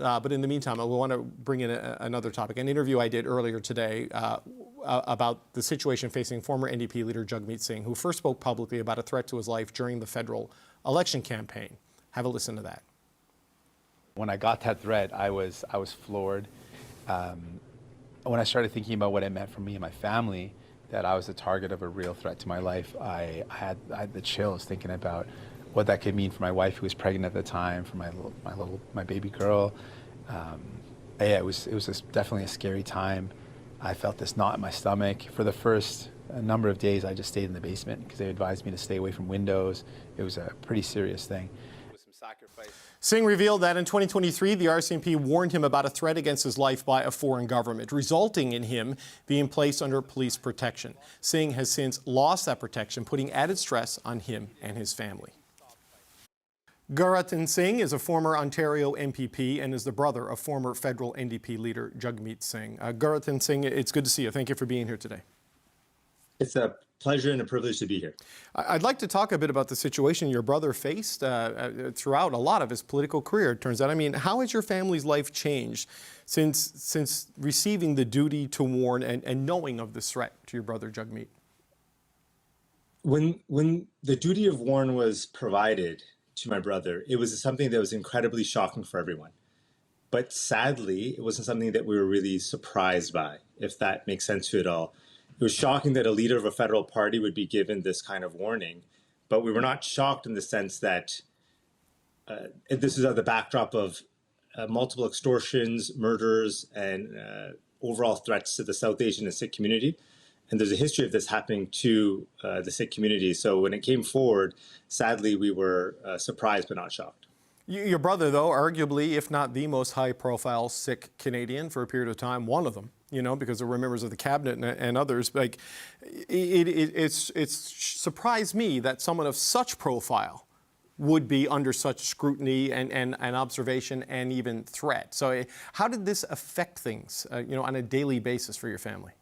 But in the meantime, I want to bring in another topic. An interview I did earlier today about the situation facing former NDP leader Jagmeet Singh, who first spoke publicly about a threat to his life during the federal election campaign. Have a listen to that. When I got that threat, I was floored. When I started thinking about what it meant for me and my family, that I was the target of a real threat to my life, I had the chills thinking about what that could mean for my wife, who was pregnant at the time, for my baby girl. Yeah, it was definitely a scary time. I felt this knot in my stomach. For the first number of days, I just stayed in the basement because they advised me to stay away from windows. It was a pretty serious thing. With some sacrifice. Singh revealed that in 2023, the RCMP warned him about a threat against his life by a foreign government, resulting in him being placed under police protection. Singh has since lost that protection, putting added stress on him and his family. Gurratan Singh is a former Ontario MPP and is the brother of former federal NDP leader Jagmeet Singh. Gurratan Singh, it's good to see you. Thank you for being here today. It's a pleasure and a privilege to be here. I'd like to talk a bit about the situation your brother faced throughout a lot of his political career, it turns out. I mean, how has your family's life changed since receiving the duty to warn and knowing of this threat to your brother Jagmeet? When the duty of warn was provided to my brother, it was something that was incredibly shocking for everyone. But sadly, it wasn't something that we were really surprised by, if that makes sense to you at all. It was shocking that a leader of a federal party would be given this kind of warning, but we were not shocked in the sense that this is the backdrop of multiple extortions, murders, and overall threats to the South Asian and Sikh community. And there's a history of this happening to the Sikh community. So when it came forward, sadly, we were surprised but not shocked. Your brother, though, arguably, if not the most high-profile Sikh Canadian for a period of time, one of them, you know, because there were members of the cabinet and others. Like, it's surprised me that someone of such profile would be under such scrutiny and observation and even threat. So how did this affect things, you know, on a daily basis for your family?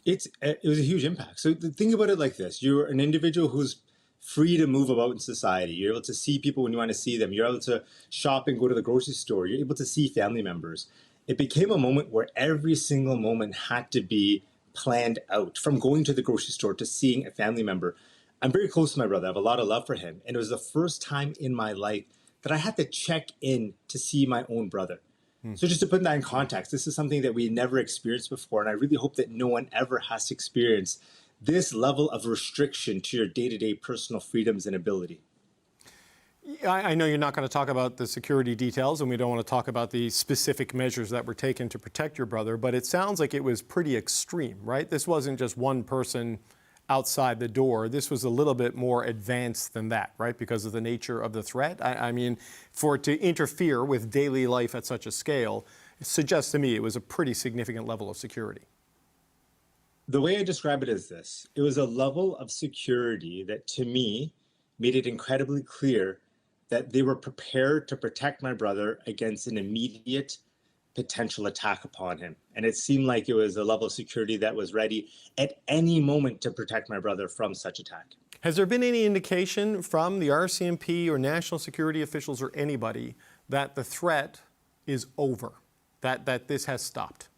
It was a huge impact. So think about it like this. You're an individual who's free to move about in society. You're able to see people when you want to see them. You're able to shop and go to the grocery store. You're able to see family members. It became a moment where every single moment had to be planned out, from going to the grocery store to seeing a family member. I'm very close to my brother. I have a lot of love for him. And it was the first time in my life that I had to check in to see my own brother. So just to put that in context, this is something that we never experienced before, and I really hope that no one ever has to experience this level of restriction to your day-to-day personal freedoms and ability. I know you're not going to talk about the security details, and we don't want to talk about the specific measures that were taken to protect your brother, but it sounds like it was pretty extreme, right? This wasn't just one person outside the door. This was a little bit more advanced than that, right? Because of the nature of the threat. I mean, for it to interfere with daily life at such a scale, it suggests to me it was a pretty significant level of security. The way I describe it is this. It was a level of security that, to me, made it incredibly clear that they were prepared to protect my brother against an immediate potential attack upon him. And it seemed like it was a level of security that was ready at any moment to protect my brother from such attack. Has there been any indication from the RCMP or national security officials or anybody that the threat is over, that this has stopped?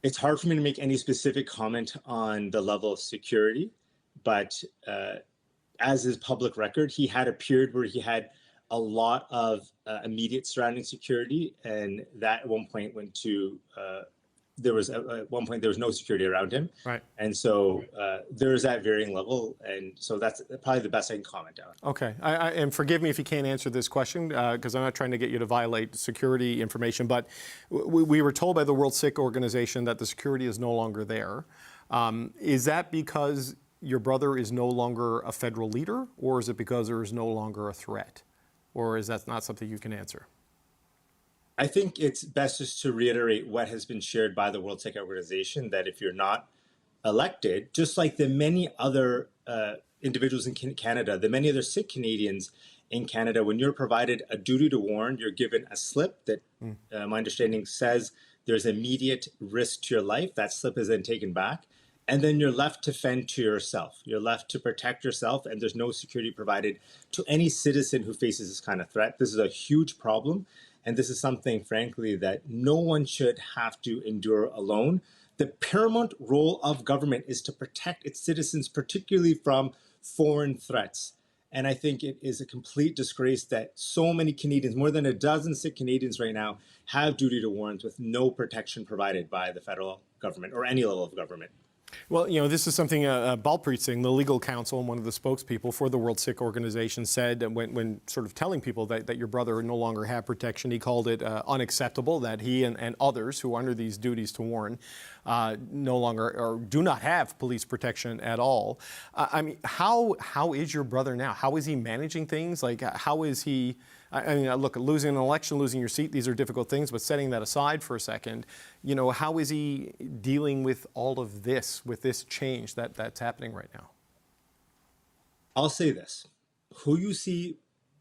It's hard for me to make any specific comment on the level of security, but as is public record, he had a period where he had a lot of immediate surrounding security, and that at one point went to there was no security around him, right? And so there is that varying level, and so that's probably the best I can comment on. Okay, and forgive me if you can't answer this question because I'm not trying to get you to violate security information, but we were told by the World Sikh Organization that the security is no longer there. Is that because your brother is no longer a federal leader, or is it because there is no longer a threat? Or is that not something you can answer? I think it's best just to reiterate what has been shared by the World Sikh Organization, that if you're not elected, just like the many other individuals in Canada, the many other Sikh Canadians in Canada, when you're provided a duty to warn, you're given a slip that my understanding says there's immediate risk to your life. That slip is then taken back. and then you're left to fend to yourself. You're left to protect yourself, and there's no security provided to any citizen who faces this kind of threat. This is a huge problem, and this is something, frankly, that no one should have to endure alone. The paramount role of government is to protect its citizens, particularly from foreign threats. And I think it is a complete disgrace that so many Canadians, more than a dozen sick Canadians right now, have duty to warrants with no protection provided by the federal government or any level of government. Well, this is something Balpreet Singh, the legal counsel and one of the spokespeople for the World Sikh Organization, said when sort of telling people that your brother no longer had protection. He called it unacceptable that he and others who are under these duties to warn no longer or do not have police protection at all. I mean, how is your brother now? How is he managing things? Like, how is he? I mean, look, losing an election, losing your seat, these are difficult things, but setting that aside for a second, how is he dealing with all of this, with this change that's happening right now? I'll say this. Who you see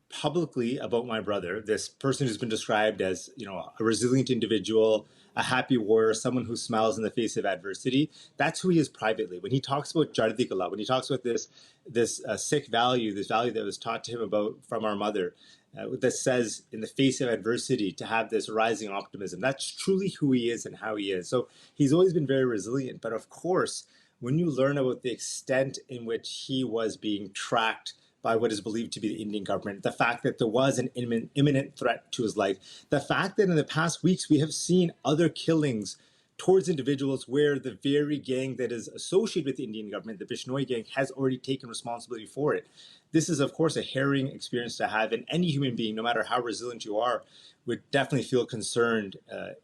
publicly about my brother, this person who's been described as, a resilient individual, a happy warrior, someone who smiles in the face of adversity, that's who he is privately. When he talks about Jardikala, when he talks about this Sikh value, this value that was taught to him about from our mother, that says in the face of adversity to have this rising optimism, that's truly who he is and how he is. So he's always been very resilient. But of course, when you learn about the extent in which he was being tracked by what is believed to be the Indian government, the fact that there was an imminent threat to his life, the fact that in the past weeks we have seen other killings towards individuals where the very gang that is associated with the Indian government, the Bishnoi gang, has already taken responsibility for it. This is, of course, a harrowing experience to have, and any human being, no matter how resilient you are, would definitely feel concerned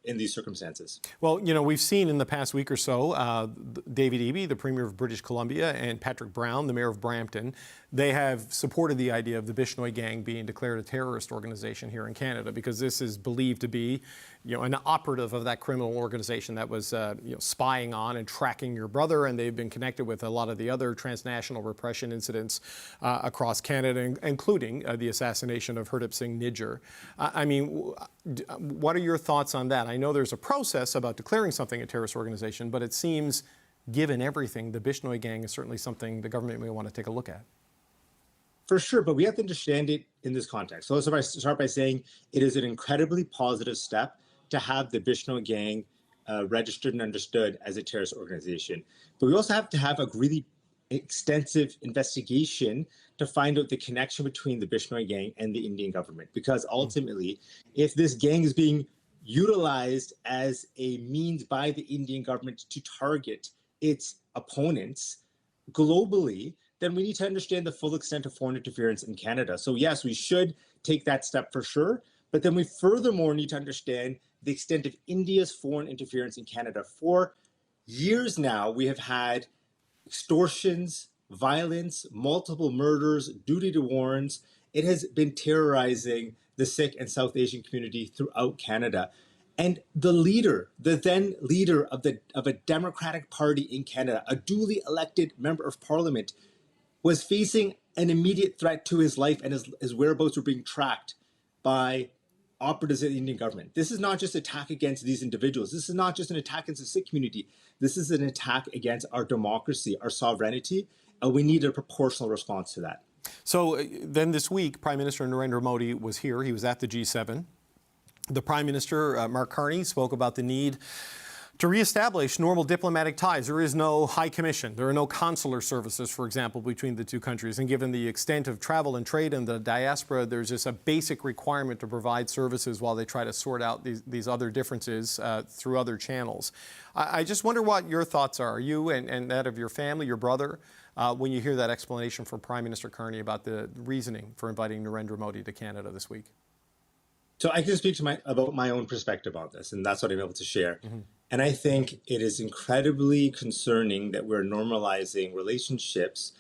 in these circumstances. Well, we've seen in the past week or so, David Eby, the Premier of British Columbia, and Patrick Brown, the Mayor of Brampton, they have supported the idea of the Bishnoi gang being declared a terrorist organization here in Canada, because this is believed to be, an operative of that criminal organization that was, spying on and tracking your brother, and they've been connected with a lot of the other transnational repression incidents across Canada, including the assassination of Gurratan Singh Nijjar. I mean, what are your thoughts on that? I know there's a process about declaring something a terrorist organization, but it seems, given everything, the Bishnoi gang is certainly something the government may want to take a look at. For sure, but we have to understand it in this context. So let's start by saying it is an incredibly positive step to have the Bishnoi gang registered and understood as a terrorist organization. But we also have to have a really extensive investigation to find out the connection between the Bishnoi gang and the Indian government. Because ultimately, if this gang is being utilized as a means by the Indian government to target its opponents globally, then we need to understand the full extent of foreign interference in Canada. So yes, we should take that step for sure, but then we furthermore need to understand the extent of India's foreign interference in Canada. For years now, we have had extortions, violence, multiple murders, duty to warrants. It has been terrorizing the Sikh and South Asian community throughout Canada. And the then leader of a Democratic Party in Canada, a duly elected member of Parliament, was facing an immediate threat to his life, and his whereabouts were being tracked by operatives of the Indian government. This is not just an attack against these individuals. This is not just an attack against the Sikh community. This is an attack against our democracy, our sovereignty, and we need a proportional response to that. So then this week, Prime Minister Narendra Modi was here. He was at the G7. The Prime Minister, Mark Carney, spoke about the need to reestablish normal diplomatic ties. There is no high commission. There are no consular services, for example, between the two countries. And given the extent of travel and trade in the diaspora, there's just a basic requirement to provide services while they try to sort out these other differences through other channels. I just wonder what your thoughts are, you and that of your family, your brother, when you hear that explanation from Prime Minister Carney about the reasoning for inviting Narendra Modi to Canada this week. So I can speak about my own perspective on this, and that's what I'm able to share. Mm-hmm. And I think it is incredibly concerning that we're normalizing relationships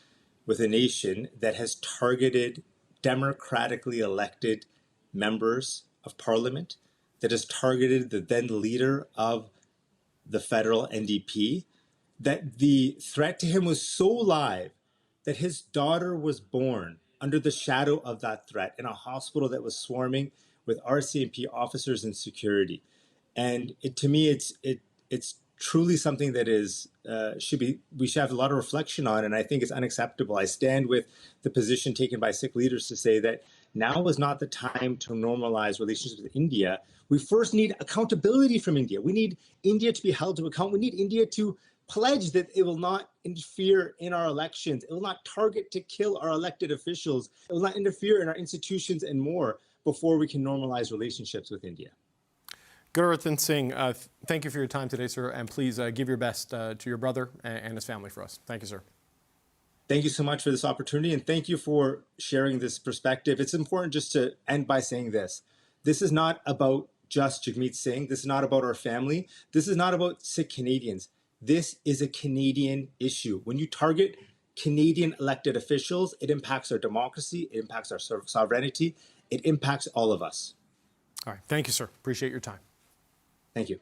with a nation that has targeted democratically elected members of parliament, that has targeted the then leader of the Federal NDP, that the threat to him was so live that his daughter was born under the shadow of that threat in a hospital that was swarming with RCMP officers and security. And to me, it's truly something that is we should have a lot of reflection on, and I think it's unacceptable. I stand with the position taken by Sikh leaders to say that now is not the time to normalize relationships with India. We first need accountability from India. We need India to be held to account. We need India to pledge that it will not interfere in our elections. It will not target to kill our elected officials. It will not interfere in our institutions and more before we can normalize relationships with India. Gurratan Singh, thank you for your time today, sir, and please give your best to your brother and his family for us. Thank you, sir. Thank you so much for this opportunity, and thank you for sharing this perspective. It's important just to end by saying this. This is not about just Jagmeet Singh. This is not about our family. This is not about Sikh Canadians. This is a Canadian issue. When you target Canadian elected officials, it impacts our democracy, it impacts our sovereignty, it impacts all of us. All right. Thank you, sir. Appreciate your time. Thank you.